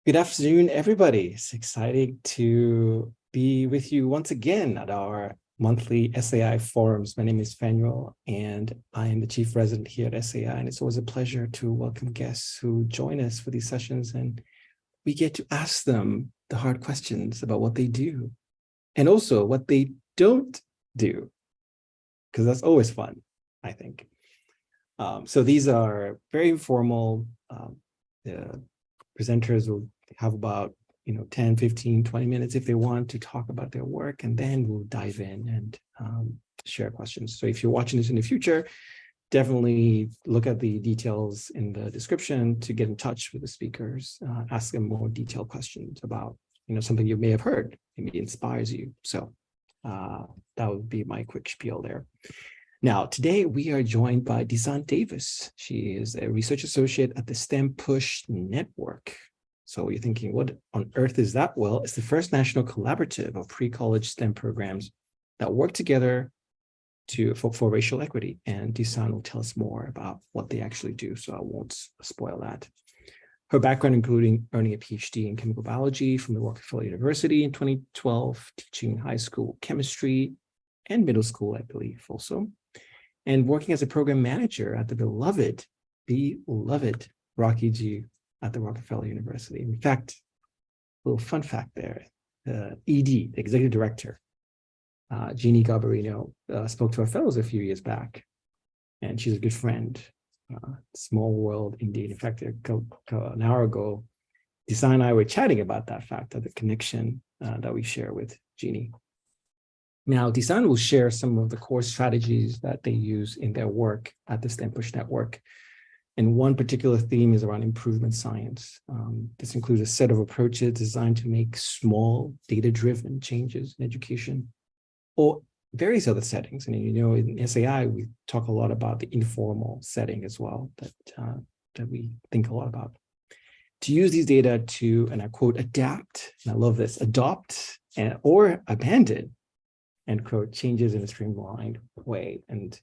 Good afternoon, everybody. It's exciting to be with you once again at our monthly SAI forums. My name is Fanuel, and I am the chief resident here at SAI, and it's always a pleasure to welcome guests who join us for these sessions, and we get to ask them the hard questions about what they do and also what they don't do, because that's always fun, I think. So these are very informal. The presenters will have about 10, 15, 20 minutes if they want to talk about their work, and then we'll dive in and share questions. So if you're watching this in the future, definitely look at the details in the description to get in touch with the speakers, ask them more detailed questions about something you may have heard, maybe inspires you. So that would be my quick spiel there. Now, today we are joined by Disan Davis. She is a research associate at the STEM Push Network. So you're thinking, what on earth is that? Well, it's the first national collaborative of pre-college STEM programs that work together for racial equity. And Disan will tell us more about what they actually do, so I won't spoil that. Her background, including earning a PhD in chemical biology from the Rockefeller University in 2012, teaching high school chemistry and middle school, I believe, also, and working as a program manager at the beloved Rocky G at the Rockefeller University. In fact, a little fun fact there, ED, the executive director, Jeannie Garbarino, spoke to our fellows a few years back, and she's a good friend. Small world indeed. In fact, an hour ago, Disan and I were chatting about that fact, of the connection that we share with Jeannie. Now, Disan will share some of the core strategies that they use in their work at the STEM Push Network. And one particular theme is around improvement science. This includes a set of approaches designed to make small data-driven changes in education or various other settings. And in SAI, we talk a lot about the informal setting as well that we think a lot about. To use these data to, and I quote, adapt, and I love this, adopt or abandon, end quote, changes in a streamlined way. And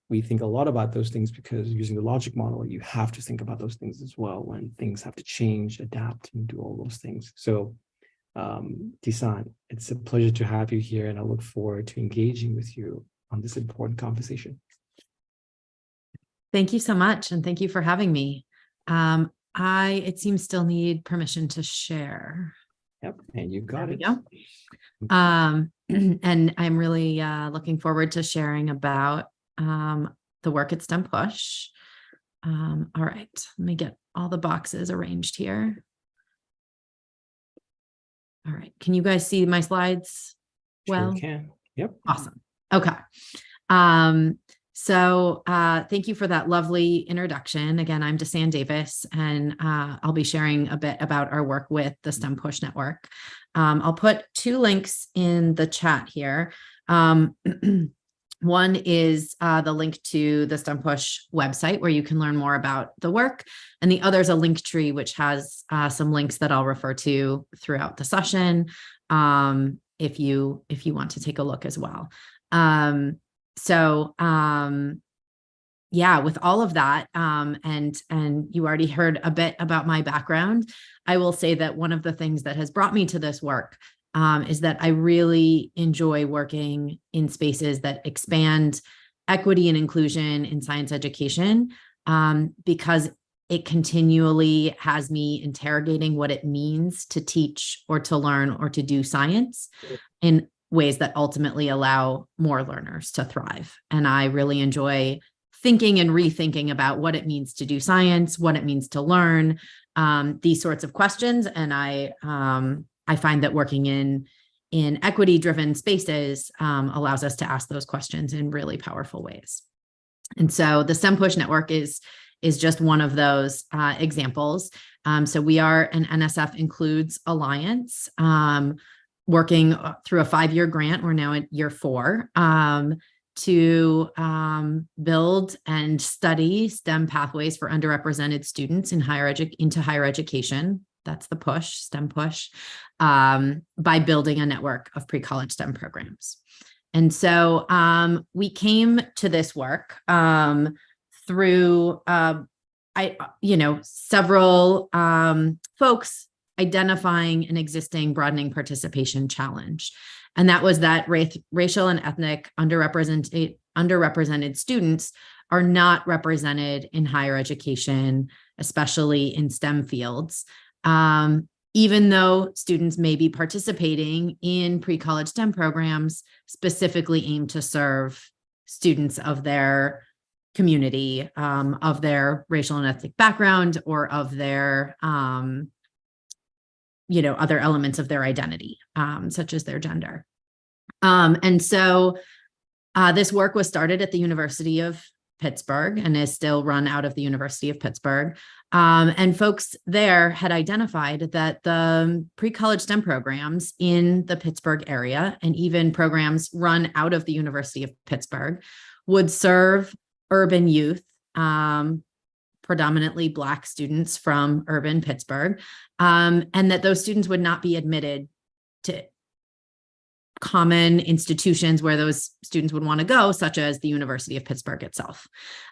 we think a lot about those things because using the logic model, you have to think about those things as well when things have to change, adapt, and do all those things. So Disan, it's a pleasure to have you here, and I look forward to engaging with you on this important conversation. Thank you so much, and thank you for having me. It seems still need permission to share. Yep, and you got it. There we go. And I'm really looking forward to sharing about the work at STEM Push. All right, let me get all the boxes arranged here. All right, can you guys see my slides well? Sure can. Yep. Awesome. Okay. So thank you for that lovely introduction. Again, I'm Disan Davis, and I'll be sharing a bit about our work with the STEM Push Network. I'll put two links in the chat here. One is the link to the STEM Push website where you can learn more about the work. And the other is a link tree, which has some links that I'll refer to throughout the session if you want to take a look as well. Yeah, with all of that, and you already heard a bit about my background, I will say that one of the things that has brought me to this work is that I really enjoy working in spaces that expand equity and inclusion in science education, because it continually has me interrogating what it means to teach or to learn or to do science in ways that ultimately allow more learners to thrive. And I really enjoy thinking and rethinking about what it means to do science, what it means to learn, these sorts of questions. And I find that working in equity-driven spaces allows us to ask those questions in really powerful ways. And so the STEM Push Network is just one of those examples. So we are an NSF-funded Alliance, working through a 5-year grant. We're now at year 4 to build and study STEM pathways for underrepresented students in into higher education. That's the push, STEM Push, by building a network of pre-college STEM programs. And so we came to this work through several folks identifying an existing broadening participation challenge. And that was that racial and ethnic underrepresented students are not represented in higher education, especially in STEM fields. Even though students may be participating in pre-college STEM programs specifically aimed to serve students of their community, of their racial and ethnic background, or of their, other elements of their identity, such as their gender. And so this work was started at the University of Pittsburgh and is still run out of the University of Pittsburgh. And folks there had identified that the pre-college STEM programs in the Pittsburgh area, and even programs run out of the University of Pittsburgh, would serve urban youth, predominantly Black students from urban Pittsburgh, and that those students would not be admitted to common institutions where those students would want to go, such as the University of Pittsburgh itself.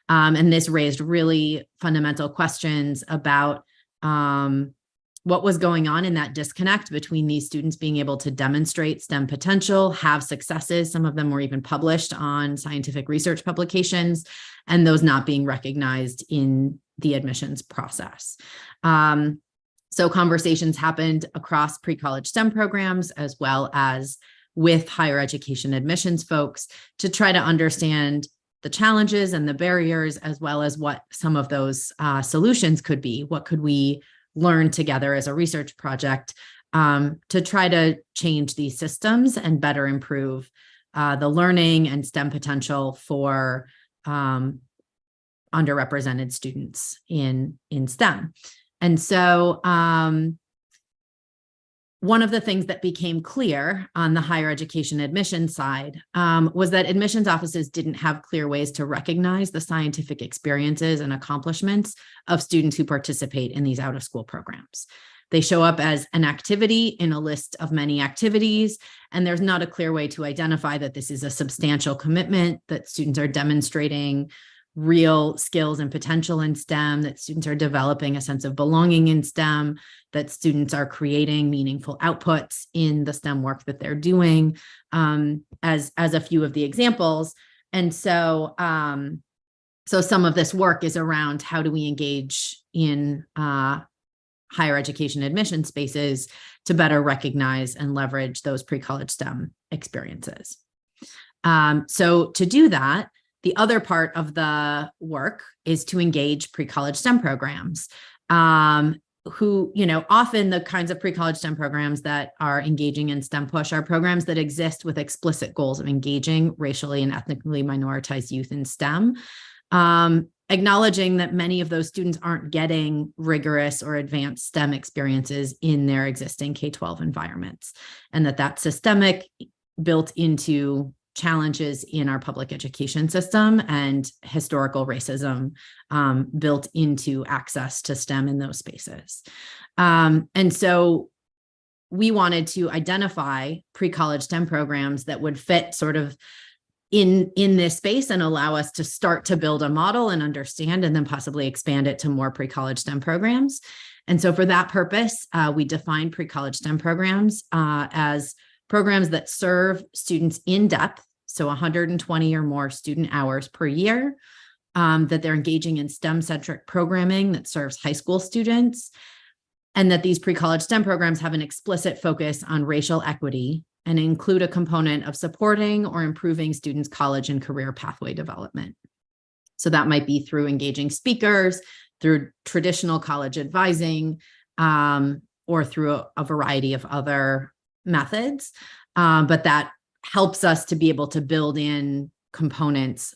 And this raised really fundamental questions about what was going on in that disconnect between these students being able to demonstrate STEM potential, have successes, some of them were even published on scientific research publications, and those not being recognized in the admissions process. So conversations happened across pre-college STEM programs, as well as with higher education admissions folks, to try to understand the challenges and the barriers, as well as what some of those solutions could be. What could we learn together as a research project to try to change these systems and better improve the learning and STEM potential for underrepresented students in STEM. And so one of the things that became clear on the higher education admission side was that admissions offices didn't have clear ways to recognize the scientific experiences and accomplishments of students who participate in these out-of-school programs. They show up as an activity in a list of many activities, and there's not a clear way to identify that this is a substantial commitment, that students are demonstrating real skills and potential in STEM, that students are developing a sense of belonging in STEM, that students are creating meaningful outputs in the STEM work that they're doing, as a few of the examples. And so, so some of this work is around how do we engage in higher education admission spaces to better recognize and leverage those pre-college STEM experiences. So to do that, the other part of the work is to engage pre-college STEM programs, who, often the kinds of pre-college STEM programs that are engaging in STEM push are programs that exist with explicit goals of engaging racially and ethnically minoritized youth in STEM, acknowledging that many of those students aren't getting rigorous or advanced STEM experiences in their existing K-12 environments, and that that's systemic, built into challenges in our public education system, and historical racism built into access to STEM in those spaces. And so we wanted to identify pre-college STEM programs that would fit sort of in this space and allow us to start to build a model and understand, and then possibly expand it to more pre-college STEM programs. And so for that purpose, we defined pre-college STEM programs as programs that serve students in depth, so 120 or more student hours per year, that they're engaging in STEM-centric programming that serves high school students, and that these pre-college STEM programs have an explicit focus on racial equity and include a component of supporting or improving students' college and career pathway development. So that might be through engaging speakers, through traditional college advising, or through a variety of other methods, but that helps us to be able to build in components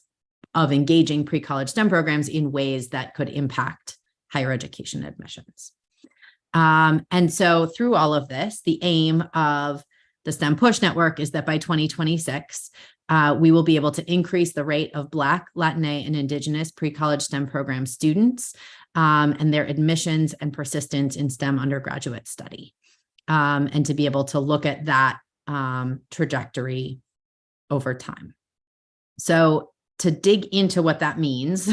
of engaging pre-college STEM programs in ways that could impact higher education admissions. And so through all of this, the aim of the STEM Push Network is that by 2026, we will be able to increase the rate of Black, Latina, and Indigenous pre-college STEM program students and their admissions and persistence in STEM undergraduate study, and to be able to look at that trajectory over time. So to dig into what that means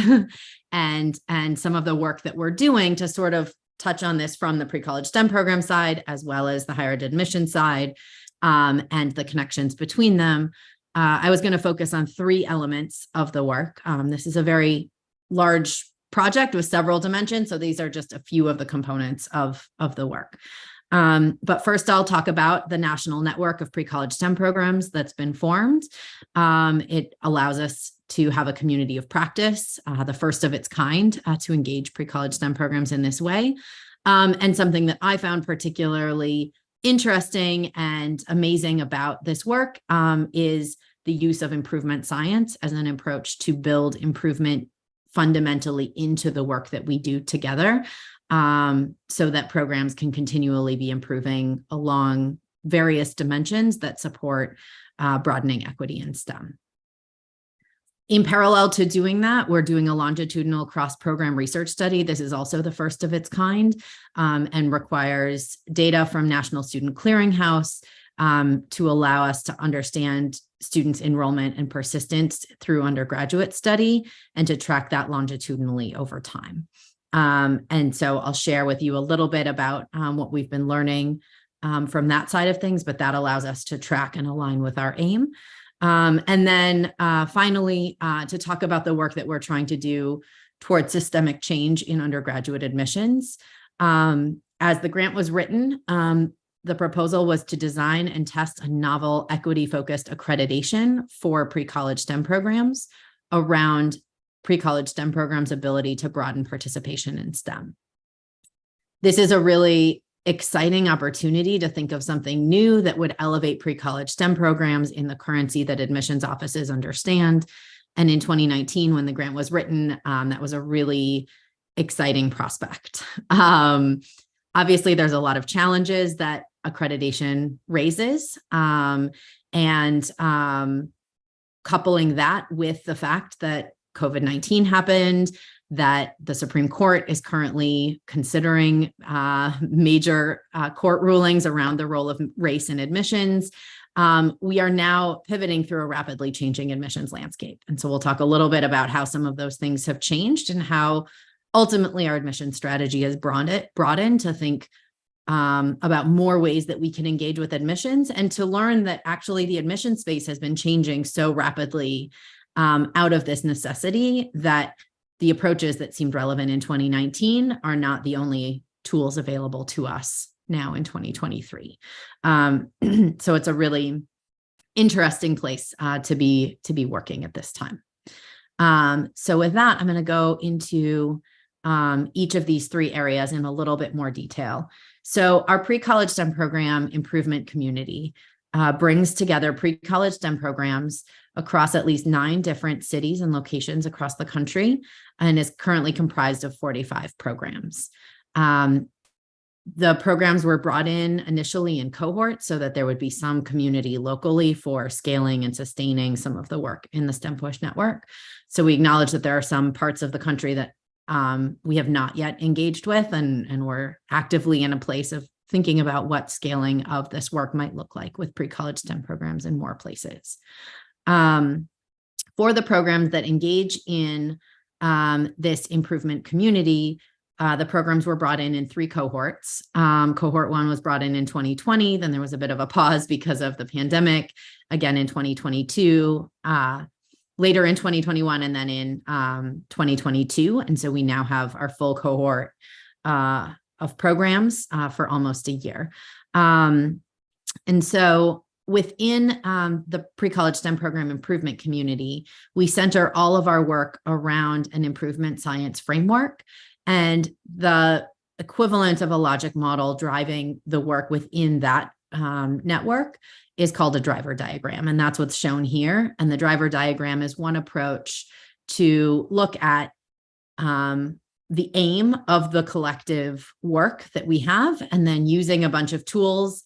and some of the work that we're doing to sort of touch on this from the pre-college STEM program side, as well as the higher ed admission side, and the connections between them. I was going to focus on 3 elements of the work. This is a very large project with several dimensions, so these are just a few of the components of the work. But first, I'll talk about the national network of pre-college STEM programs that's been formed. It allows us to have a community of practice, the first of its kind, to engage pre-college STEM programs in this way. And something that I found particularly interesting and amazing about this work is the use of improvement science as an approach to build improvement fundamentally into the work that we do together, so that programs can continually be improving along various dimensions that support broadening equity in STEM. In parallel to doing that, we're doing a longitudinal cross-program research study. This is also the first of its kind, and requires data from National Student Clearinghouse to allow us to understand students' enrollment and persistence through undergraduate study and to track that longitudinally over time. And so I'll share with you a little bit about what we've been learning from that side of things, but that allows us to track and align with our aim. And then finally, to talk about the work that we're trying to do towards systemic change in undergraduate admissions. As the grant was written, the proposal was to design and test a novel equity-focused accreditation for pre-college STEM programs around pre-college STEM programs' ability to broaden participation in STEM. This is a really exciting opportunity to think of something new that would elevate pre-college STEM programs in the currency that admissions offices understand. And in 2019, when the grant was written, that was a really exciting prospect. Obviously, there's a lot of challenges that accreditation raises, and coupling that with the fact that COVID-19 happened, that the Supreme Court is currently considering major court rulings around the role of race in admissions. We are now pivoting through a rapidly changing admissions landscape. And so we'll talk a little bit about how some of those things have changed and how ultimately our admission strategy has broadened to think about more ways that we can engage with admissions, and to learn that actually the admission space has been changing so rapidly out of this necessity that the approaches that seemed relevant in 2019 are not the only tools available to us now in 2023. So it's a really interesting place to be working at this time. So with that, I'm going to go into each of these 3 areas in a little bit more detail. So our pre-college STEM program improvement community brings together pre-college STEM programs across at least 9 different cities and locations across the country, and is currently comprised of 45 programs. The programs were brought in initially in cohorts so that there would be some community locally for scaling and sustaining some of the work in the STEM Push network. So we acknowledge that there are some parts of the country that we have not yet engaged with, and we're actively in a place of thinking about what scaling of this work might look like with pre-college STEM programs in more places. For the programs that engage in this improvement community, the programs were brought in 3 cohorts. Cohort 1 was brought in 2020. Then there was a bit of a pause because of the pandemic, again in 2022, later in 2021, and then in 2022. And so we now have our full cohort of programs for almost a year. And so within the pre-college STEM program improvement community, we center all of our work around an improvement science framework, and the equivalent of a logic model driving the work within that network is called a driver diagram. And that's what's shown here. And the driver diagram is one approach to look at the aim of the collective work that we have, and then using a bunch of tools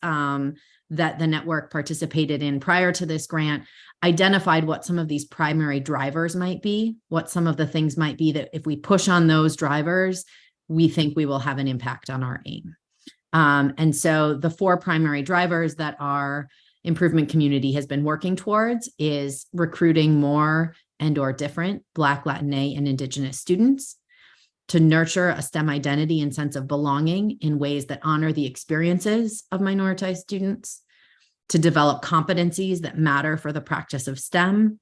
that the network participated in prior to this grant, identified what some of these primary drivers might be, what some of the things might be that if we push on those drivers, we think we will have an impact on our aim. And so the 4 primary drivers that our improvement community has been working towards is recruiting more and/or different Black, Latina, and Indigenous students, to nurture a STEM identity and sense of belonging in ways that honor the experiences of minoritized students, to develop competencies that matter for the practice of STEM,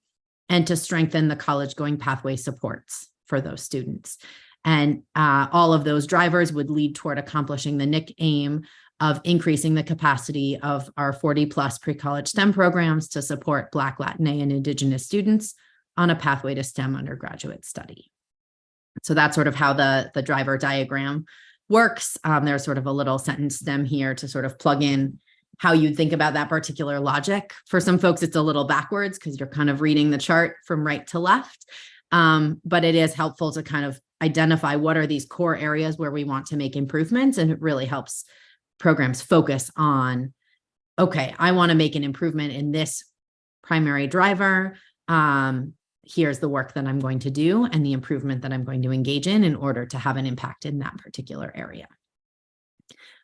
and to strengthen the college-going pathway supports for those students. And all of those drivers would lead toward accomplishing the NIC aim of increasing the capacity of our 40+ pre-college STEM programs to support Black, Latina, and Indigenous students on a pathway to STEM undergraduate study. So that's sort of how the driver diagram works. There's sort of a little sentence stem here to sort of plug in how you think about that particular logic. For some folks, it's a little backwards because you're kind of reading the chart from right to left. But it is helpful to kind of identify what are these core areas where we want to make improvements. And it really helps programs focus on, okay, I want to make an improvement in this primary driver. Here's the work that I'm going to do and the improvement that I'm going to engage in order to have an impact in that particular area.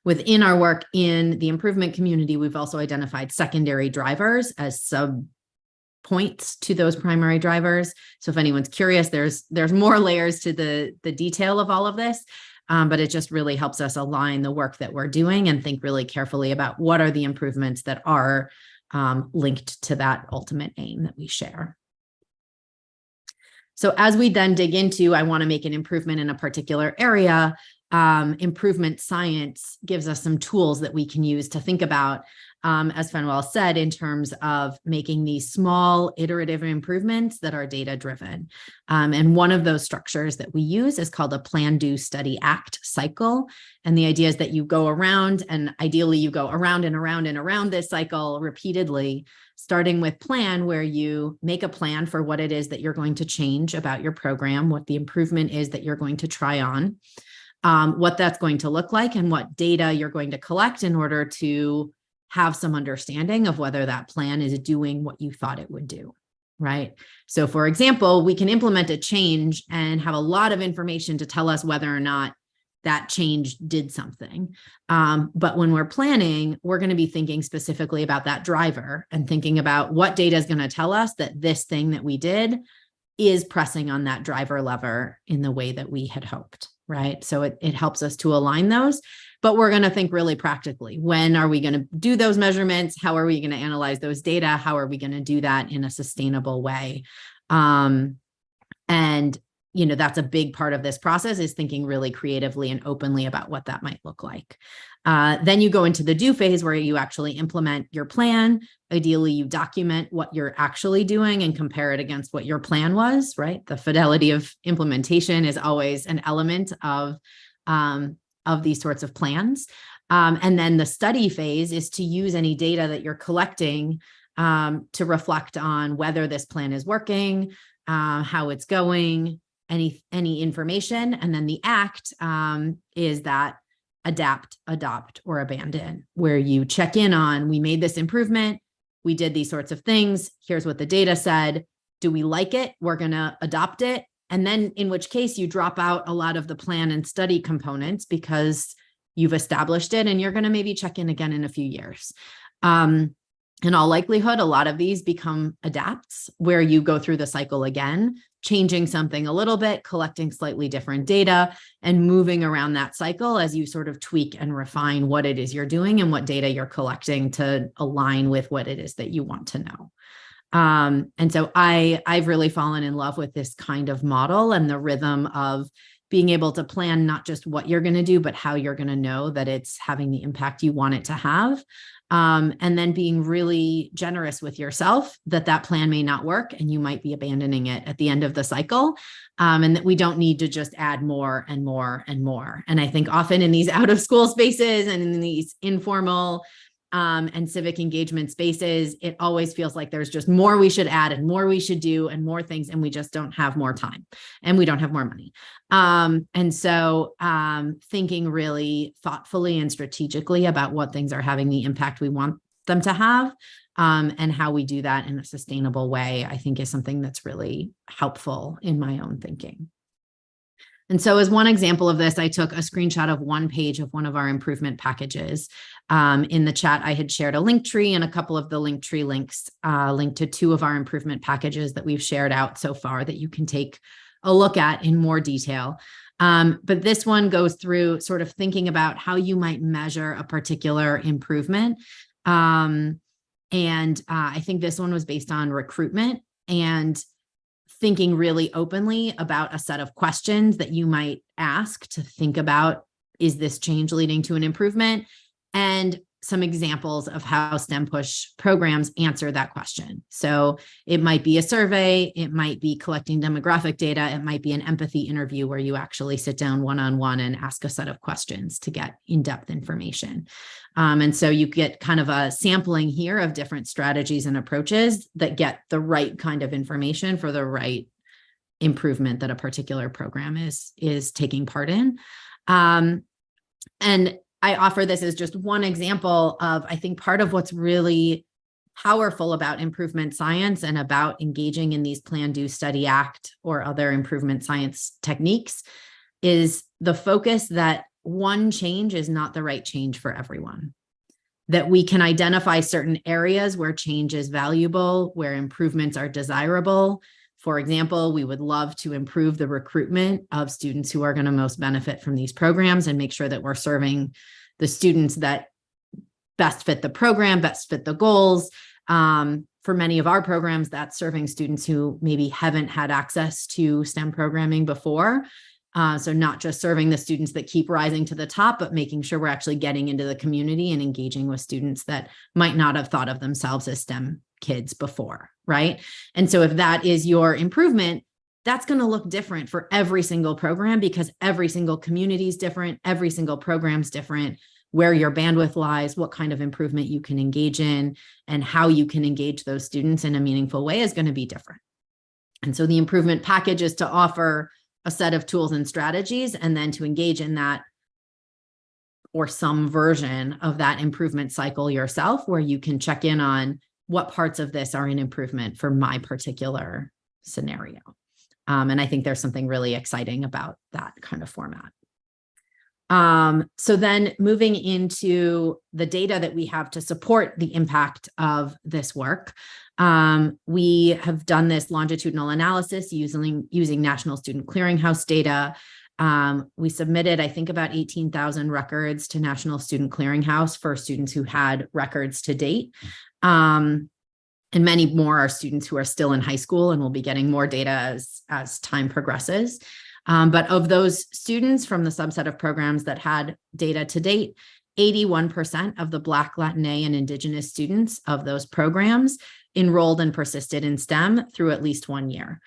Within our work in the improvement community, we've also identified secondary drivers as sub points to those primary drivers. So if anyone's curious, there's more layers to the detail of all of this, but it just really helps us align the work that we're doing and think really carefully about what are the improvements that are linked to that ultimate aim that we share. So as we then dig into, I want to make an improvement in a particular area, improvement science gives us some tools that we can use to think about, as Fenwell said, in terms of making these small iterative improvements that are data-driven. And one of those structures that we use is called a plan, do, study, act cycle. And the idea is that you go around, and ideally you go around and around and around this cycle repeatedly, starting with plan, where you make a plan for what it is that you're going to change about your program, what the improvement is that you're going to try on, what that's going to look like, and what data you're going to collect in order to have some understanding of whether that plan is doing what you thought it would do, right? So for example, we can implement a change and have a lot of information to tell us whether or not that change did something. But when we're planning, we're going to be thinking specifically about that driver and thinking about what data is going to tell us that this thing that we did is pressing on that driver lever in the way that we had hoped, right? So it helps us to align those, but we're going to think really practically. When are we going to do those measurements? How are we going to analyze those data? How are we going to do that in a sustainable way? And you know, that's a big part of this process, is thinking really creatively and openly about what that might look like. Then you go into the do phase, where you actually implement your plan. Ideally, you document what you're actually doing and compare it against what your plan was, right? The fidelity of implementation is always an element of these sorts of plans. And then the study phase is to use any data that you're collecting to reflect on whether this plan is working, how it's going, any information. And then the act is that adapt, adopt, or abandon, where you check in on, we made this improvement, we did these sorts of things, here's what the data said, do we like it? We're going to adopt it. And then in which case you drop out a lot of the plan and study components because you've established it, and you're going to maybe check in again in a few years. In all likelihood, a lot of these become adapts, where you go through the cycle again, changing something a little bit, collecting slightly different data, and moving around that cycle as you sort of tweak and refine what it is you're doing and what data you're collecting to align with what it is that you want to know. And so I've really fallen in love with this kind of model and the rhythm of being able to plan not just what you're going to do, but how you're going to know that it's having the impact you want it to have. And then being really generous with yourself that that plan may not work and you might be abandoning it at the end of the cycle. And that we don't need to just add more and more and more. And I think often in these out of school spaces and in these informal and civic engagement spaces, it always feels like there's just more we should add and more we should do and more things, and we just don't have more time and we don't have more money. And so thinking really thoughtfully and strategically about what things are having the impact we want them to have, and how we do that in a sustainable way, I think is something that's really helpful in my own thinking. And so as one example of this, I took a screenshot of one page of one of our improvement packages. In the chat, I had shared a link tree, and a couple of the link tree links linked to two of our improvement packages that we've shared out so far that you can take a look at in more detail. But this one goes through sort of thinking about how you might measure a particular improvement. I think this one was based on recruitment and thinking really openly about a set of questions that you might ask to think about, is this change leading to an improvement? And some examples of how STEM push programs answer that question. So it might be a survey, it might be collecting demographic data, it might be an empathy interview where you actually sit down one-on-one and ask a set of questions to get in-depth information. And so you get kind of a sampling here of different strategies and approaches that get the right kind of information for the right improvement that a particular program is taking part in. And I offer this as just one example of, I think, part of what's really powerful about improvement science and about engaging in these plan, do, study, act, or other improvement science techniques is the focus that one change is not the right change for everyone. That we can identify certain areas where change is valuable, where improvements are desirable. For example, we would love to improve the recruitment of students who are going to most benefit from these programs and make sure that we're serving the students that best fit the program, best fit the goals. For many of our programs, that's serving students who maybe haven't had access to STEM programming before. So not just serving the students that keep rising to the top, but making sure we're actually getting into the community and engaging with students that might not have thought of themselves as STEM kids before, right? And so if that is your improvement, that's going to look different for every single program because every single community is different, every single program is different, where your bandwidth lies, what kind of improvement you can engage in, and how you can engage those students in a meaningful way is going to be different. And so the improvement package is to offer a set of tools and strategies, and then to engage in that or some version of that improvement cycle yourself, where you can check in on what parts of this are an improvement for my particular scenario. And I think there's something really exciting about that kind of format. So then moving into the data that we have to support the impact of this work, we have done this longitudinal analysis using National Student Clearinghouse data. We submitted, I think, about 18,000 records to National Student Clearinghouse for students who had records to date. And many more are students who are still in high school and will be getting more data as time progresses. But of those students from the subset of programs that had data to date, 81% of the Black, Latina, and Indigenous students of those programs enrolled and persisted in STEM through at least 1 year.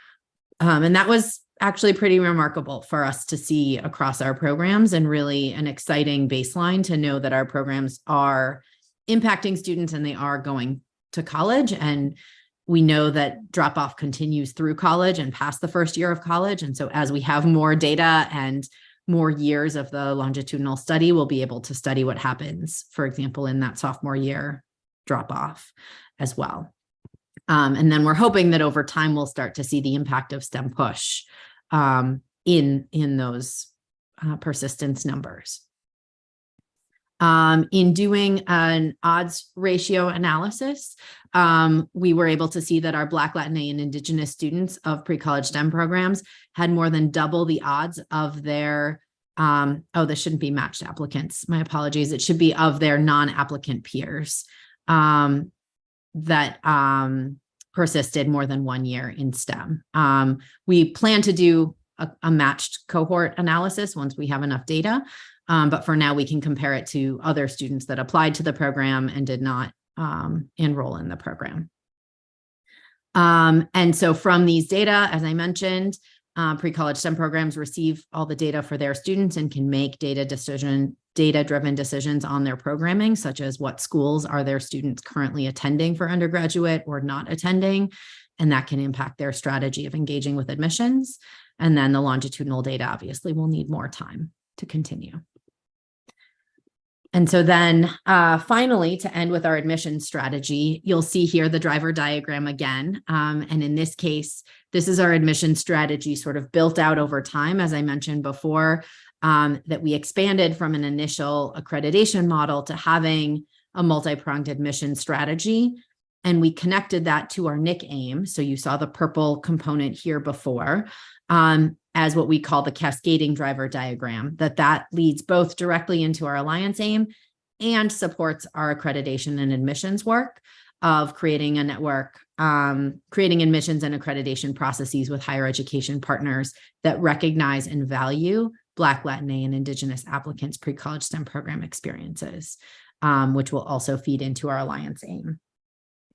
And that was actually pretty remarkable for us to see across our programs, and really an exciting baseline to know that our programs are impacting students and they are going to college. And we know that drop-off continues through college and past the first year of college. And so as we have more data and more years of the longitudinal study, we'll be able to study what happens, for example, in that sophomore year drop-off as well. And then we're hoping that over time, we'll start to see the impact of STEM push in those persistence numbers. In doing an odds ratio analysis, we were able to see that our Black, Latina, and Indigenous students of pre-college STEM programs had more than double the odds of their, this shouldn't be matched applicants, my apologies. It should be of their non-applicant peers that persisted more than 1 year in STEM. We plan to do a matched cohort analysis once we have enough data. But for now, we can compare it to other students that applied to the program and did not enroll in the program. And so from these data, as I mentioned, pre-college STEM programs receive all the data for their students and can make data-driven decisions on their programming, such as what schools are their students currently attending for undergraduate or not attending, and that can impact their strategy of engaging with admissions. And then the longitudinal data obviously will need more time to continue. And so then finally, to end with our admission strategy, you'll see here the driver diagram again. And in this case, this is our admission strategy sort of built out over time, as I mentioned before, that we expanded from an initial accreditation model to having a multi-pronged admission strategy. And we connected that to our NIC aim. So you saw the purple component here before. And as what we call the cascading driver diagram, that leads both directly into our Alliance aim and supports our accreditation and admissions work of creating a network, creating admissions and accreditation processes with higher education partners that recognize and value Black, Latina, and Indigenous applicants' pre-college STEM program experiences, which will also feed into our Alliance aim.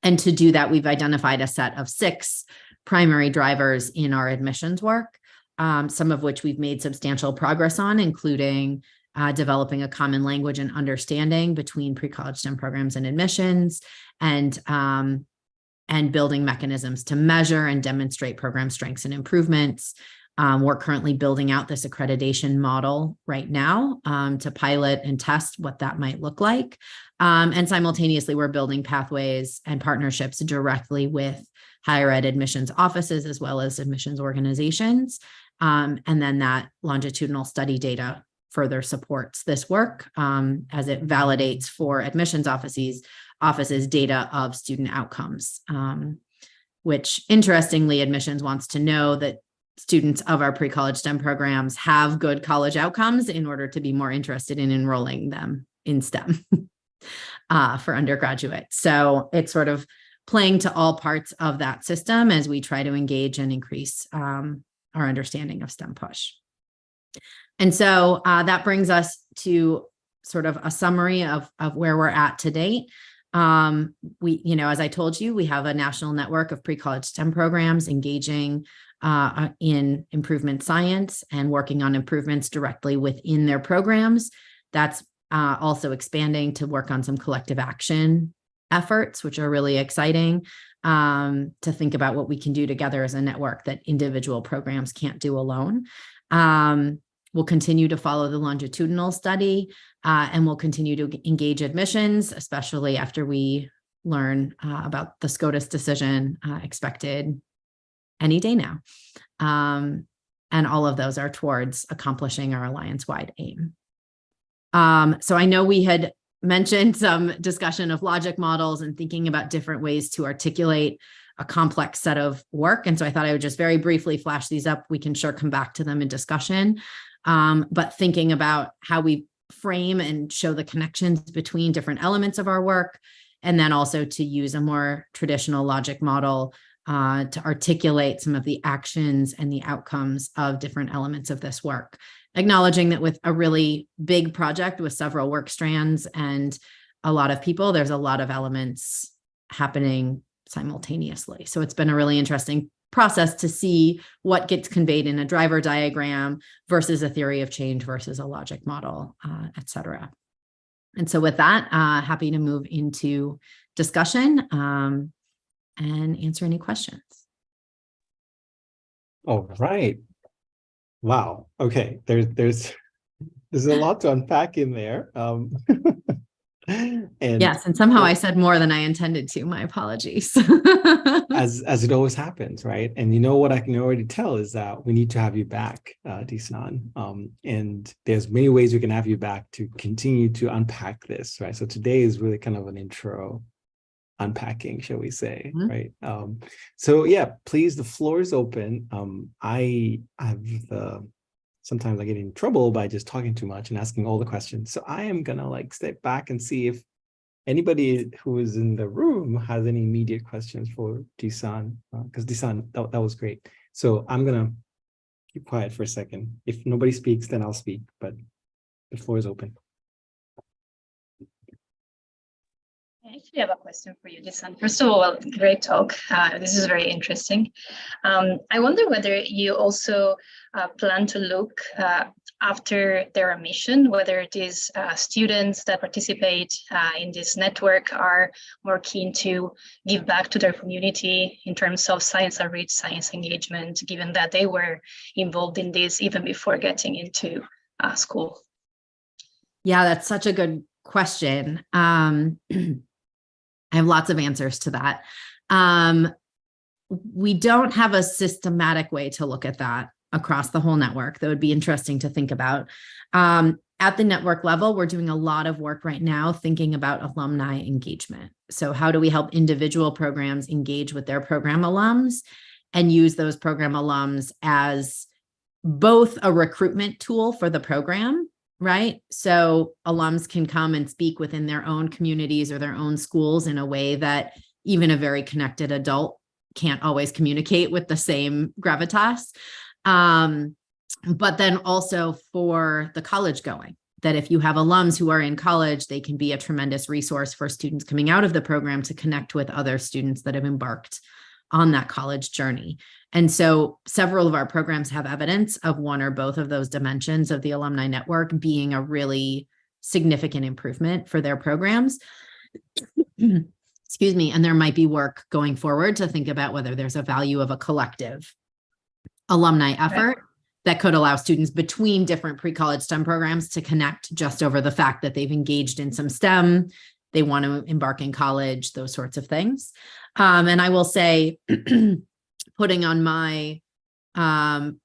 And to do that, we've identified a set of 6 primary drivers in our admissions work, some of which we've made substantial progress on, including developing a common language and understanding between pre-college STEM programs and admissions, and building mechanisms to measure and demonstrate program strengths and improvements. We're currently building out this accreditation model right now to pilot and test what that might look like. And simultaneously, we're building pathways and partnerships directly with higher ed admissions offices as well as admissions organizations. And then that longitudinal study data further supports this work as it validates for admissions offices data of student outcomes, which interestingly, admissions wants to know that students of our pre-college STEM programs have good college outcomes in order to be more interested in enrolling them in STEM for undergraduate. So it's sort of playing to all parts of that system as we try to engage and increase our understanding of STEM push. And so that brings us to sort of a summary of where we're at to date. As I told you, we have a national network of pre-college STEM programs engaging in improvement science and working on improvements directly within their programs. That's also expanding to work on some collective action efforts, which are really exciting, to think about what we can do together as a network that individual programs can't do alone. We'll continue to follow the longitudinal study, and we'll continue to engage admissions, especially after we learn about the SCOTUS decision expected any day now. And all of those are towards accomplishing our Alliance-wide aim. So I know we had mentioned some discussion of logic models and thinking about different ways to articulate a complex set of work. And so I thought I would just very briefly flash these up. We can sure come back to them in discussion. But thinking about how we frame and show the connections between different elements of our work, and then also to use a more traditional logic model to articulate some of the actions and the outcomes of different elements of this work. Acknowledging that with a really big project with several work strands and a lot of people, there's a lot of elements happening simultaneously. So it's been a really interesting process to see what gets conveyed in a driver diagram versus a theory of change versus a logic model, et cetera. And so with that, happy to move into discussion and answer any questions. All right. Wow. Okay. There's a lot to unpack in there. And yes, and somehow I said more than I intended to. My apologies. as it always happens, right? And you know what I can already tell is that we need to have you back, Disan. And there's many ways we can have you back to continue to unpack this, right? So today is really kind of an intro unpacking, shall we say, right? So yeah, please, the floor is open. I have sometimes I get in trouble by just talking too much and asking all the questions. So I am gonna step back and see if anybody who is in the room has any immediate questions for Disan, because Disan, that was great. So I'm gonna keep quiet for a second. If nobody speaks, then I'll speak, but the floor is open. I actually have a question for you, Disan. First of all, great talk. This is very interesting. I wonder whether you also plan to look after their admission, whether these students that participate in this network are more keen to give back to their community in terms of science outreach, science engagement, given that they were involved in this even before getting into school. Yeah, that's such a good question. I have lots of answers to that. We don't have a systematic way to look at that across the whole network. That would be interesting to think about. At the network level, we're doing a lot of work right now thinking about alumni engagement. So how do we help individual programs engage with their program alums and use those program alums as both a recruitment tool for the program, right? So alums can come and speak within their own communities or their own schools in a way that even a very connected adult can't always communicate with the same gravitas. But then also for the college going, that if you have alums who are in college, they can be a tremendous resource for students coming out of the program to connect with other students that have embarked on that college journey. And so several of our programs have evidence of one or both of those dimensions of the alumni network being a really significant improvement for their programs. Excuse me. And there might be work going forward to think about whether there's a value of a collective alumni effort that could allow students between different pre-college STEM programs to connect just over the fact that they've engaged in some STEM, they want to embark in college, those sorts of things. And I will say, putting on my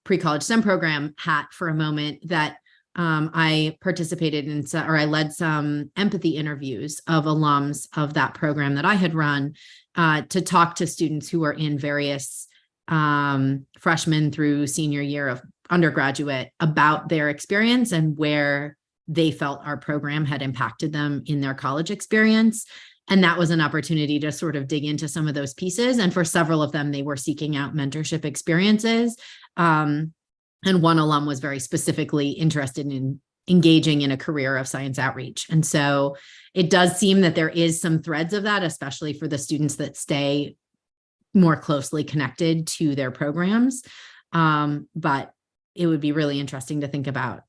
pre-college STEM program hat for a moment, that I participated in, or I led some empathy interviews of alums of that program that I had run to talk to students who are in various freshman through senior year of undergraduate about their experience and where they felt our program had impacted them in their college experience. And that was an opportunity to sort of dig into some of those pieces. And for several of them, they were seeking out mentorship experiences. And one alum was very specifically interested in engaging in a career of science outreach. And so it does seem that there is some threads of that, especially for the students that stay more closely connected to their programs. But it would be really interesting to think about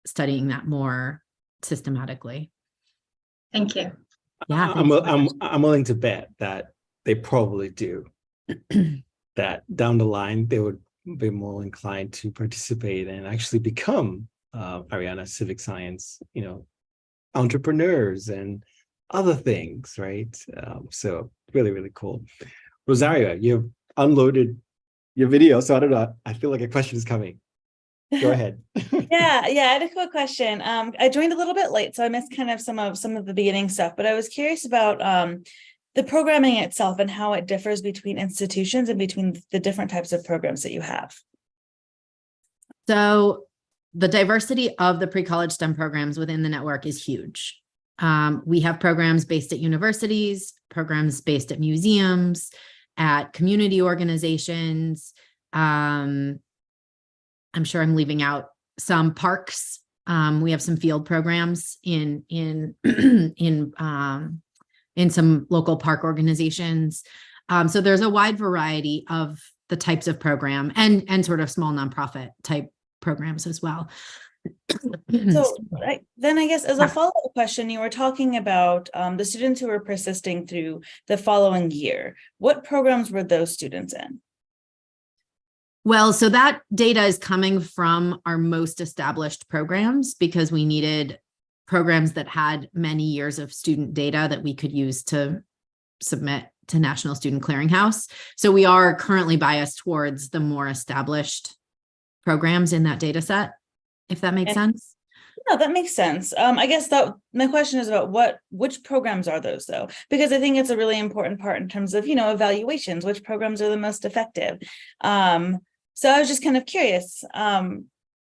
studying that more systematically. Thank you. Yeah, I'm willing to bet that they probably do. That down the line they would be more inclined to participate and actually become Ariana civic science, entrepreneurs and other things, right? So really, really cool. Rosario, you've unloaded your video, so I don't know. I feel like a question is coming. Go ahead. Yeah, I had a quick question. I joined a little bit late, so I missed kind of some of the beginning stuff, but I was curious about the programming itself and how it differs between institutions and between the different types of programs that you have. So the diversity of the pre-college STEM programs within the network is huge. We have programs based at universities, programs based at museums, at community organizations. I'm sure I'm leaving out some parks. We have some field programs in some local park organizations. So there's a wide variety of the types of program and sort of small nonprofit type programs as well. So then I guess as a follow-up question, you were talking about the students who were persisting through the following year. What programs were those students in? Well, so that data is coming from our most established programs because we needed programs that had many years of student data that we could use to submit to National Student Clearinghouse. So we are currently biased towards the more established programs in that data set, if that makes sense. No, that makes sense. I guess that my question is about which programs are those though? Because I think it's a really important part in terms of, evaluations, which programs are the most effective. So I was just kind of curious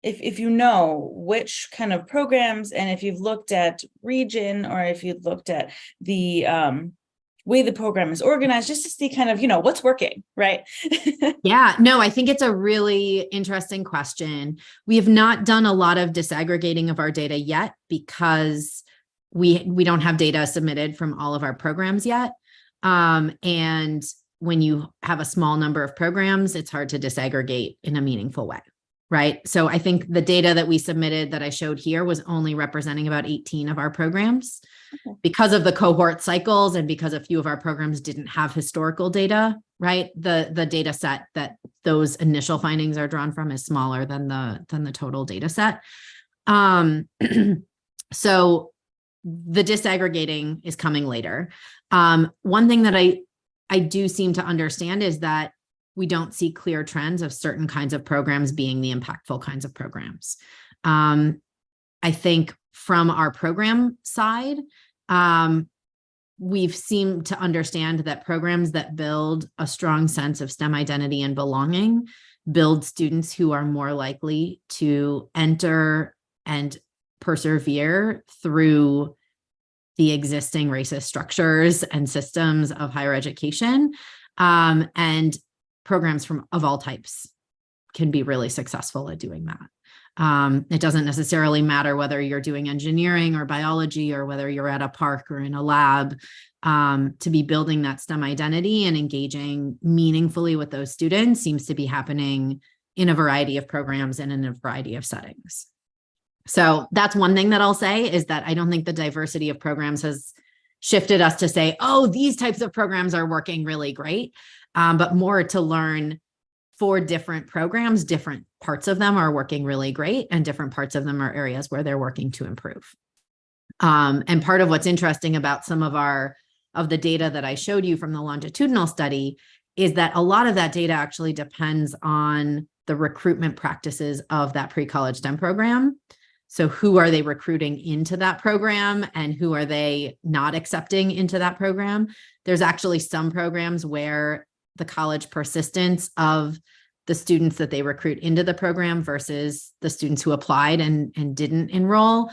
if you know which kind of programs, and if you've looked at region or if you've looked at the way the program is organized, just to see kind of, what's working, right? Yeah, no, I think it's a really interesting question. We have not done a lot of disaggregating of our data yet because we don't have data submitted from all of our programs yet. And when you have a small number of programs, it's hard to disaggregate in a meaningful way, right? So I think the data that we submitted that I showed here was only representing about 18 of our programs. Okay. Because of the cohort cycles and because a few of our programs didn't have historical data, right? The data set that those initial findings are drawn from is smaller than the total data set. So the disaggregating is coming later. One thing that I do seem to understand is that we don't see clear trends of certain kinds of programs being the impactful kinds of programs. I think from our program side, we've seemed to understand that programs that build a strong sense of STEM identity and belonging build students who are more likely to enter and persevere through the existing racist structures and systems of higher education. And programs of all types can be really successful at doing that. It doesn't necessarily matter whether you're doing engineering or biology or whether you're at a park or in a lab, to be building that STEM identity and engaging meaningfully with those students seems to be happening in a variety of programs and in a variety of settings. So that's one thing that I'll say, is that I don't think the diversity of programs has shifted us to say, oh, these types of programs are working really great, but more to learn for different programs, different parts of them are working really great, and different parts of them are areas where they're working to improve. And part of what's interesting about some of the data that I showed you from the longitudinal study is that a lot of that data actually depends on the recruitment practices of that pre-college STEM program. So who are they recruiting into that program and who are they not accepting into that program? There's actually some programs where the college persistence of the students that they recruit into the program versus the students who applied and didn't enroll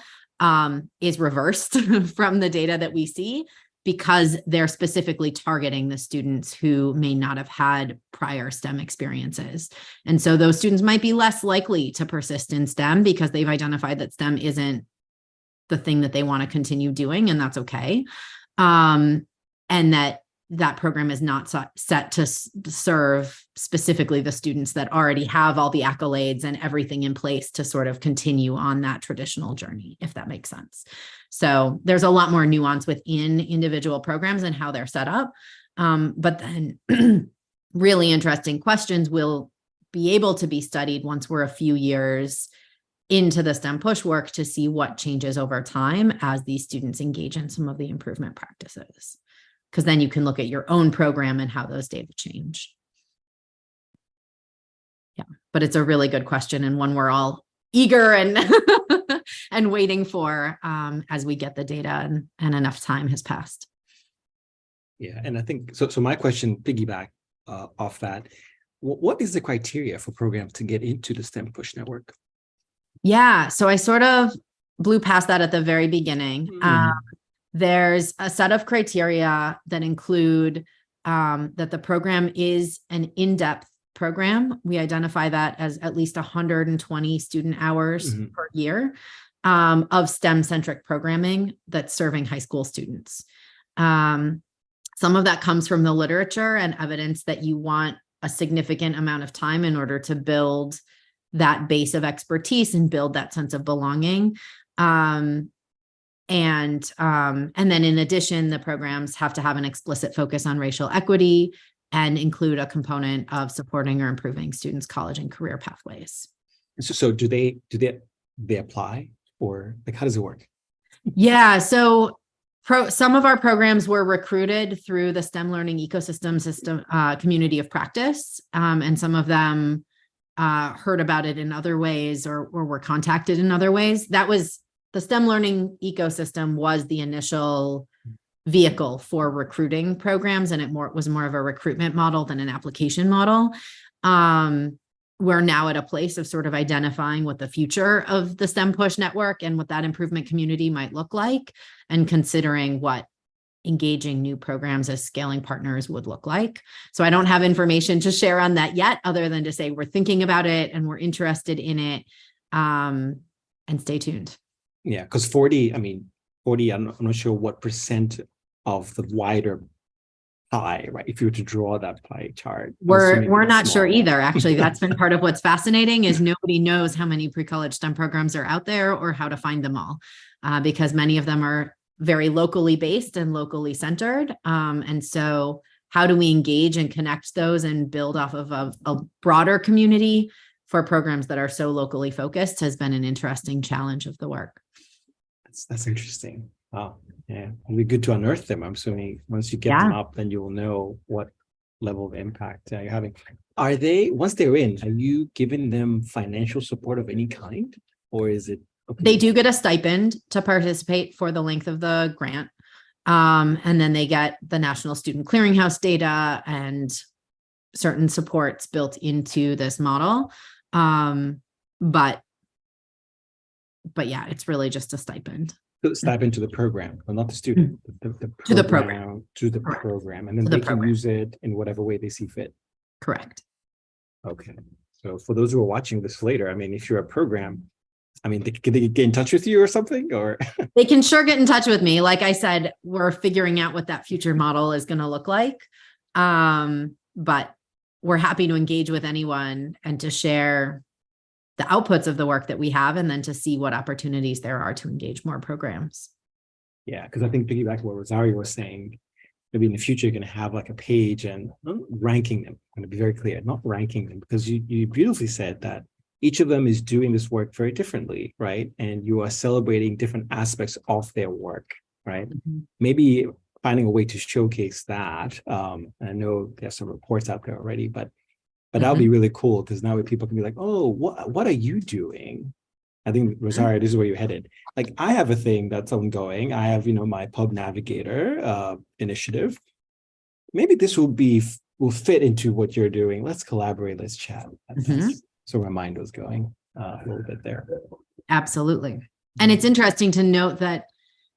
is reversed from the data that we see, because they're specifically targeting the students who may not have had prior STEM experiences. And so those students might be less likely to persist in STEM because they've identified that STEM isn't the thing that they want to continue doing, and that's okay. And that program is not set to serve specifically the students that already have all the accolades and everything in place to sort of continue on that traditional journey, if that makes sense. So there's a lot more nuance within individual programs and how they're set up. But then really interesting questions will be able to be studied once we're a few years into the STEM push work to see what changes over time as these students engage in some of the improvement practices. Because then you can look at your own program and how those data change. Yeah, but it's a really good question, and one we're all eager and and waiting for as we get the data and enough time has passed. Yeah, and I think so. So my question piggyback off that: what is the criteria for programs to get into the STEM Push Network? Yeah, so I sort of blew past that at the very beginning. There's a set of criteria that include that the program is an in-depth program. We identify that as at least 120 student hours per year of STEM-centric programming that's serving high school students. Some of that comes from the literature and evidence that you want a significant amount of time in order to build that base of expertise and build that sense of belonging. And then in addition, the programs have to have an explicit focus on racial equity and include a component of supporting or improving students' college and career pathways. So do they apply, or like, how does it work? Yeah, so some of our programs were recruited through the STEM Learning Ecosystem community of practice, and some of them heard about it in other ways or were contacted in other ways. That was the STEM Learning Ecosystem was the initial vehicle for recruiting programs, and it was more of a recruitment model than an application model. We're now at a place of sort of identifying what the future of the STEM Push Network and what that improvement community might look like, and considering what engaging new programs as scaling partners would look like. So I don't have information to share on that yet, other than to say we're thinking about it and we're interested in it, and stay tuned. Yeah, because 40, I'm not sure what percent of the wider pie, right? If you were to draw that pie chart. We're not sure either. Actually, that's been part of what's fascinating, is nobody knows how many pre-college STEM programs are out there or how to find them all, because many of them are very locally based and locally centered. And so how do we engage and connect those and build off of a broader community for programs that are so locally focused has been an interesting challenge of the work. That's interesting. Wow. Yeah. It'll be good to unearth them. I'm assuming once you get them up, then you will know what level of impact you're having. Are they, once they're in, are you giving them financial support of any kind, or is it? Okay? They do get a stipend to participate for the length of the grant. And then they get the National Student Clearinghouse data and certain supports built into this model. But yeah, it's really just a stipend. Stipend to the program, well, not the student, the To the program. To the Correct. program, and then To the they can program. use it in whatever way they see fit. Correct. Okay, so for those who are watching this later, I mean, if you're a program, I mean, can they get in touch with you or something, or? They can sure get in touch with me. Like I said, we're figuring out what that future model is going to look like. But we're happy to engage with anyone and to share the outputs of the work that we have, and then to see what opportunities there are to engage more programs. Yeah, because I think piggyback what Rosario was saying, maybe in the future, you're going to have like a page and not ranking them. I'm going to be very clear, not ranking them, because you beautifully said that each of them is doing this work very differently, right? And you are celebrating different aspects of their work, right? Mm-hmm. Maybe finding a way to showcase that. I know there's some reports out there already, but that would be really cool, because now people can be like, oh, what are you doing? I think, Rosario, this is where you're headed. Like, I have a thing that's ongoing. I have, my Pub Navigator initiative. Maybe this will fit into what you're doing. Let's collaborate. Let's chat. That's so my mind was going a little bit there. Absolutely. And it's interesting to note that,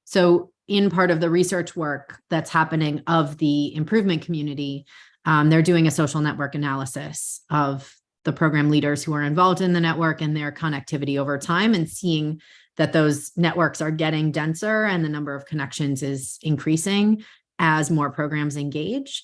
so in part of the research work that's happening of the improvement community, they're doing a social network analysis of the program leaders who are involved in the network and their connectivity over time, and seeing that those networks are getting denser and the number of connections is increasing as more programs engage.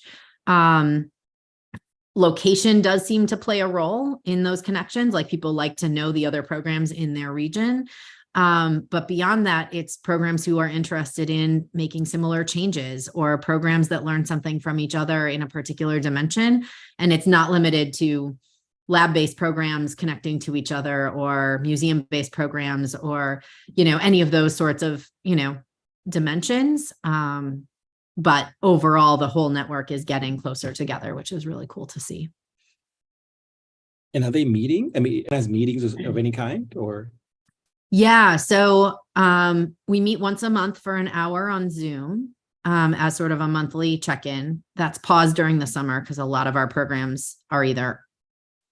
Location does seem to play a role in those connections. Like, people like to know the other programs in their region. But beyond that, it's programs who are interested in making similar changes, or programs that learn something from each other in a particular dimension. And it's not limited to lab-based programs connecting to each other, or museum-based programs, or, any of those sorts of, dimensions. But overall, the whole network is getting closer together, which is really cool to see. And are they meeting? I mean, it has meetings of any kind, or? Yeah. So we meet once a month for an hour on Zoom as sort of a monthly check-in. That's paused during the summer, because a lot of our programs are either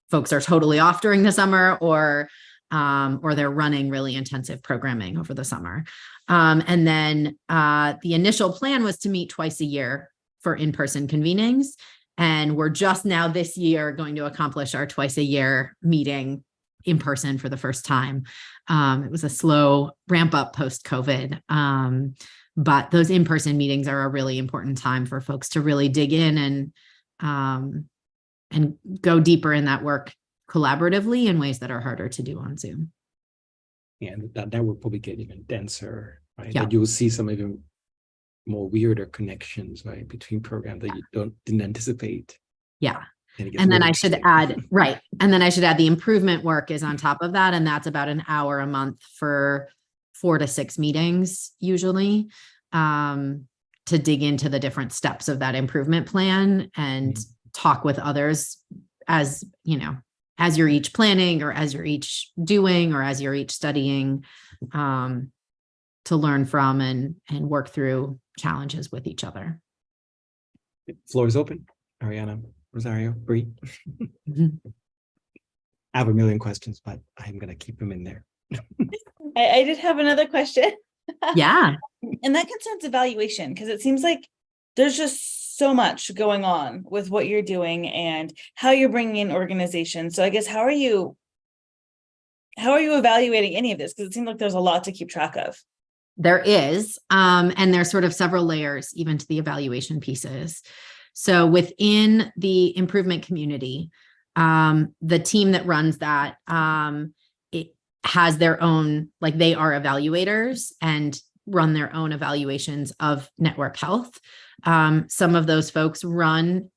folks are totally off during the summer, or they're running really intensive programming over the summer. And then the initial plan was to meet twice a year for in-person convenings. And we're just now this year going to accomplish our twice a year meeting in person for the first time. It was a slow ramp up post-COVID. But those in-person meetings are a really important time for folks to really dig in and go deeper in that work collaboratively in ways that are harder to do on Zoom. And that will probably get even denser, right? Yeah. Like, you will see some even more weirder connections, right, between programs that you didn't anticipate. Yeah. And then I should add, right. And then I should add the improvement work is on top of that. And that's about an hour a month for 4 to 6 meetings, usually, to dig into the different steps of that improvement plan and talk with others as you're each planning, or as you're each doing, or as you're each studying, to learn from and work through challenges with each other. Floor is open. Ariana, Rosario, Bree. I have a million questions, but I'm going to keep them in there. I did have another question. Yeah. And that concerns evaluation, because it seems like there's just so much going on with what you're doing and how you're bringing in organizations. So I guess, how are you evaluating any of this? Because it seems like there's a lot to keep track of. There is, and there's sort of several layers even to the evaluation pieces. So within the improvement community, the team that runs that, it has their own, like, they are evaluators and run their own evaluations of network health. Some of those folks run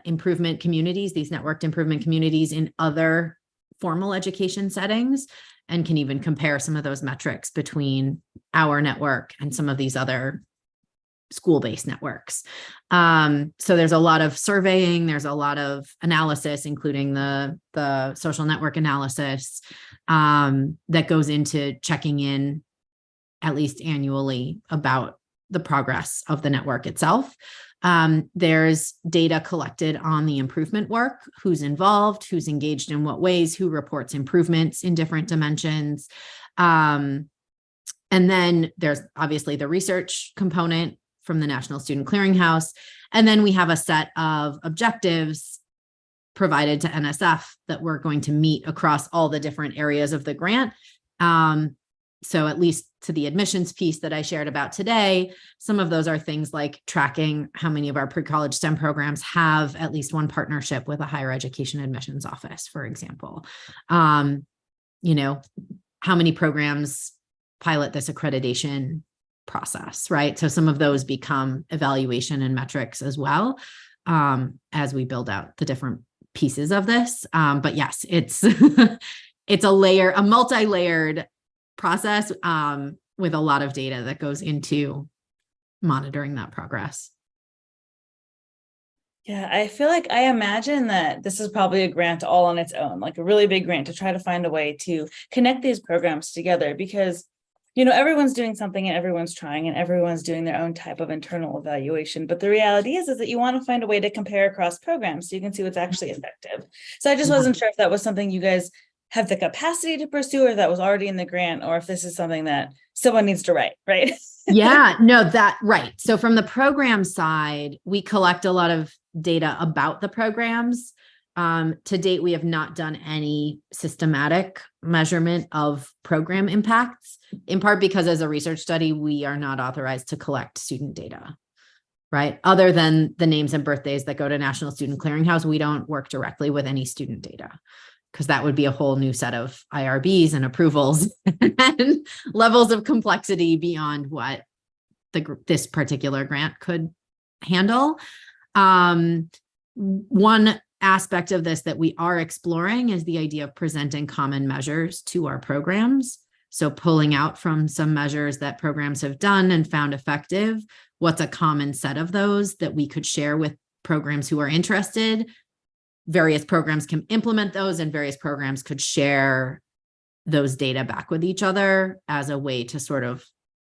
improvement communities, these networked improvement communities, in other formal education settings, and can even compare some of those metrics between our network and some of these other school-based networks. So there's a lot of surveying, there's a lot of analysis, including the social network analysis, that goes into checking in at least annually about the progress of the network itself. There's data collected on the improvement work, who's involved, who's engaged in what ways, who reports improvements in different dimensions. And then there's obviously the research component from the National Student Clearinghouse. And then we have a set of objectives provided to NSF that we're going to meet across all the different areas of the grant. So at least to the admissions piece that I shared about today, some of those are things like tracking how many of our pre-college STEM programs have at least one partnership with a higher education admissions office, for example. You know, how many programs pilot this accreditation process, right? So some of those become evaluation and metrics as well, as we build out the different pieces of this. But yes, it's it's a multi-layered process with a lot of data that goes into monitoring that progress. Yeah, I feel like I imagine that this is probably a grant all on its own, like a really big grant to try to find a way to connect these programs together, because, you know, everyone's doing something and everyone's trying and everyone's doing their own type of internal evaluation. But the reality is that you want to find a way to compare across programs so you can see what's actually effective. So I just wasn't sure if that was something you guys have the capacity to pursue, or that was already in the grant, or if this is something that someone needs to write, right? Yeah, no, right. So from the program side, we collect a lot of data about the programs. To date, we have not done any systematic measurement of program impacts, in part because as a research study, we are not authorized to collect student data, right? Other than the names and birthdays that go to National Student Clearinghouse, we don't work directly with any student data, because that would be a whole new set of IRBs and approvals and levels of complexity beyond what this particular grant could handle. One aspect of this that we are exploring is the idea of presenting common measures to our programs. So pulling out from some measures that programs have done and found effective, what's a common set of those that we could share with programs who are interested. Various programs can implement those, and various programs could share those data back with each other as a way to sort of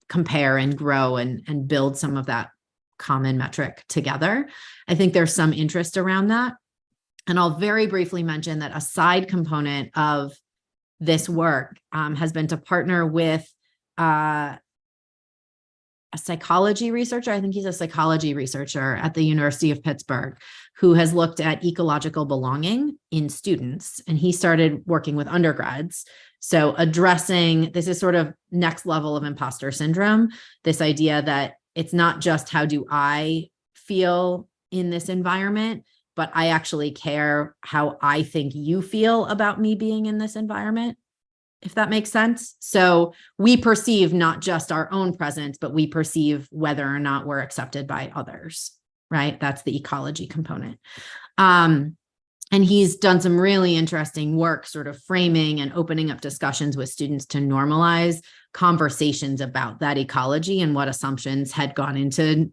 compare and grow and build some of that common metric together. I think there's some interest around that. And I'll very briefly mention that a side component of this work has been to partner with a psychology researcher. I think he's a psychology researcher at the University of Pittsburgh, who has looked at ecological belonging in students. And he started working with undergrads. So addressing, this is sort of next level of imposter syndrome, this idea that it's not just how do I feel in this environment, but I actually care how I think you feel about me being in this environment, if that makes sense. So we perceive not just our own presence, but we perceive whether or not we're accepted by others, right? That's the ecology component. And he's done some really interesting work sort of framing and opening up discussions with students to normalize conversations about that ecology and what assumptions had gone into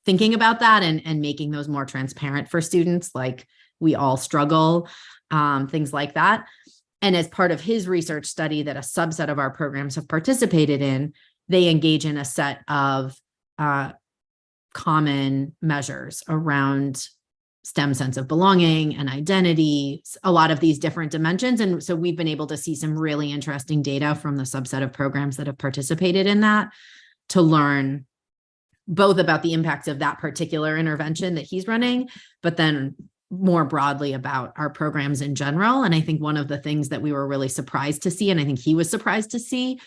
thinking about that and making those more transparent for students, like we all struggle, things like that. And as part of his research study that a subset of our programs have participated in, they engage in a set of common measures around STEM sense of belonging and identity, a lot of these different dimensions. And so we've been able to see some really interesting data from the subset of programs that have participated in that to learn both about the impacts of that particular intervention that he's running, but then more broadly about our programs in general. And I think one of the things that we were really surprised to see, and I think he was surprised to see,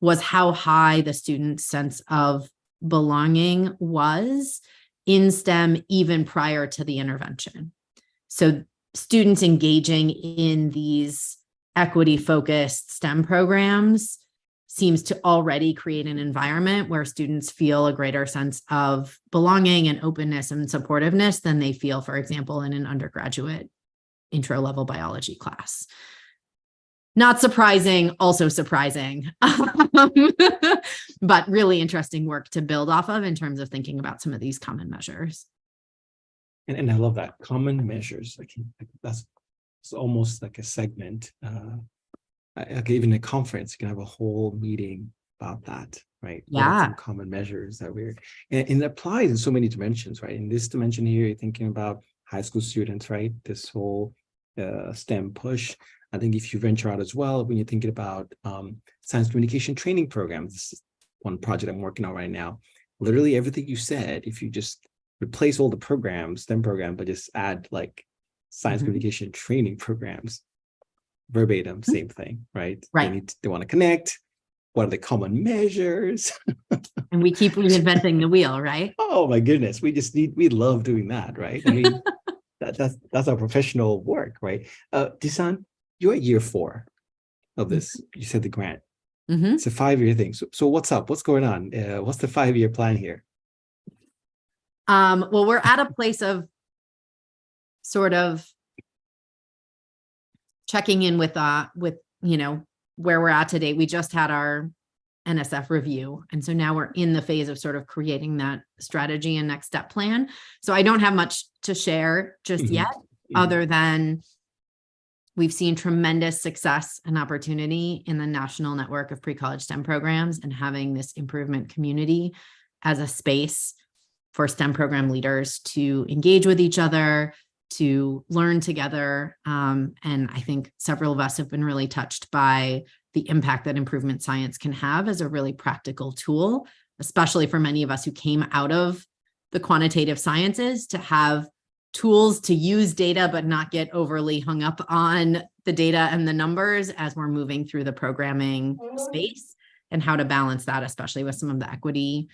was how high the student's sense of belonging was in STEM even prior to the intervention. So students engaging in these equity-focused STEM programs seems to already create an environment where students feel a greater sense of belonging and openness and supportiveness than they feel, for example, in an undergraduate intro-level biology class. Not surprising, also surprising, but really interesting work to build off of in terms of thinking about some of these common measures. And I love that, common measures. That's almost like a segment. Like even a conference, you can have a whole meeting about that. right? What are Yeah. some common measures that and it applies in so many dimensions, right? In this dimension here, you're thinking about high school students, right? This whole STEM push. I think if you venture out as well, when you're thinking about science communication training programs, this is one project I'm working on right now. Literally everything you said, if you just replace all the programs, STEM program, but just add like science communication training programs, verbatim, same thing, right? Right. They want to connect. What are the common measures? And we keep reinventing the wheel, right? Oh my goodness, we love doing that, right? I mean, that's our professional work, right? Disan, you're at year 4 of this. You said the grant. It's a 5-year thing. So what's up? What's going on? What's the 5-year plan here? Well, we're at a place of sort of checking in with you know, where we're at today. We just had our NSF review. And so now we're in the phase of sort of creating that strategy and next step plan. So I don't have much to share just yet, other than we've seen tremendous success and opportunity in the national network of pre-college STEM programs, and having this improvement community as a space for STEM program leaders to engage with each other, to learn together. And I think several of us have been really touched by the impact that improvement science can have as a really practical tool, especially for many of us who came out of the quantitative sciences, to have tools to use data, but not get overly hung up on the data and the numbers as we're moving through the programming space, and how to balance that, especially with some of the equity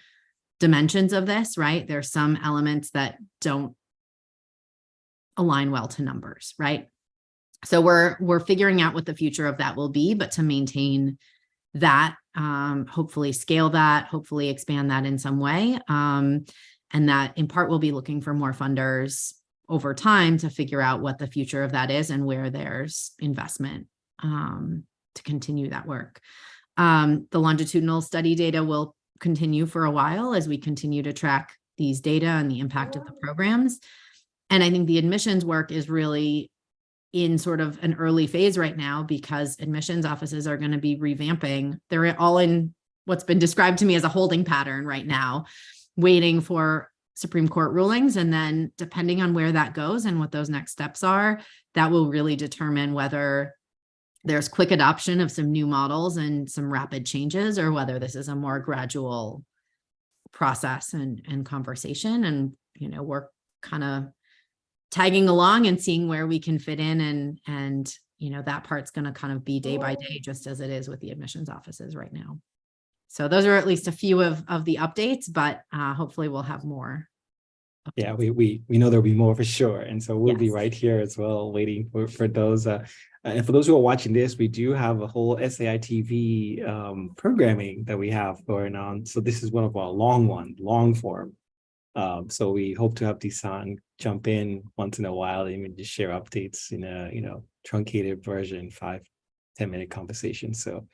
dimensions of this, right? There's some elements that don't align well to numbers, right? So we're figuring out what the future of that will be, but to maintain that, hopefully scale that, hopefully expand that in some way. And that in part we'll be looking for more funders over time to figure out what the future of that is and where there's investment to continue that work. The longitudinal study data will continue for a while as we continue to track these data and the impact of the programs. And I think the admissions work is really in sort of an early phase right now, because admissions offices are going to be revamping. They're all in what's been described to me as a holding pattern right now, waiting for Supreme Court rulings. And then depending on where that goes and what those next steps are, that will really determine whether there's quick adoption of some new models and some rapid changes, or whether this is a more gradual process and conversation. And, you know, we're kind of tagging along and seeing where we can fit in, and you know, that part's going to kind of be day by day, just as it is with the admissions offices right now. So those are at least a few of the updates, but hopefully we'll have more updates. Yeah, we know there'll be more for sure, and so we'll be Yes. right here as well, waiting for those. And for those who are watching this, we do have a whole SAI TV programming that we have going on. So this is one of our long form. So we hope to have Disan jump in once in a while and even just share updates in a, you know, truncated version, 5-10 minute conversation. So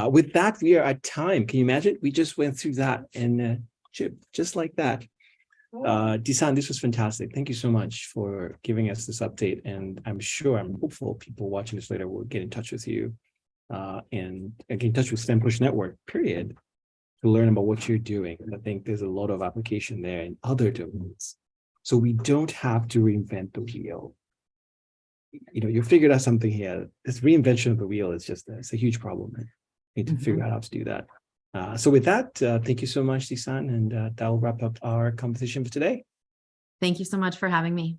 with that, we are at time. Can you imagine? We just went through that and just like that. Disan, this was fantastic. Thank you so much for giving us this update. And I'm hopeful people watching this later will get in touch with you and get in touch with STEM Push Network, period, to learn about what you're doing. And I think there's a lot of application there in other domains. So we don't have to reinvent the wheel. You know, you figured out something here. This reinvention of the wheel is just, it's a huge problem. We need to figure out how to do that. So with that, thank you so much, Disan, and that will wrap up our conversation for today. Thank you so much for having me.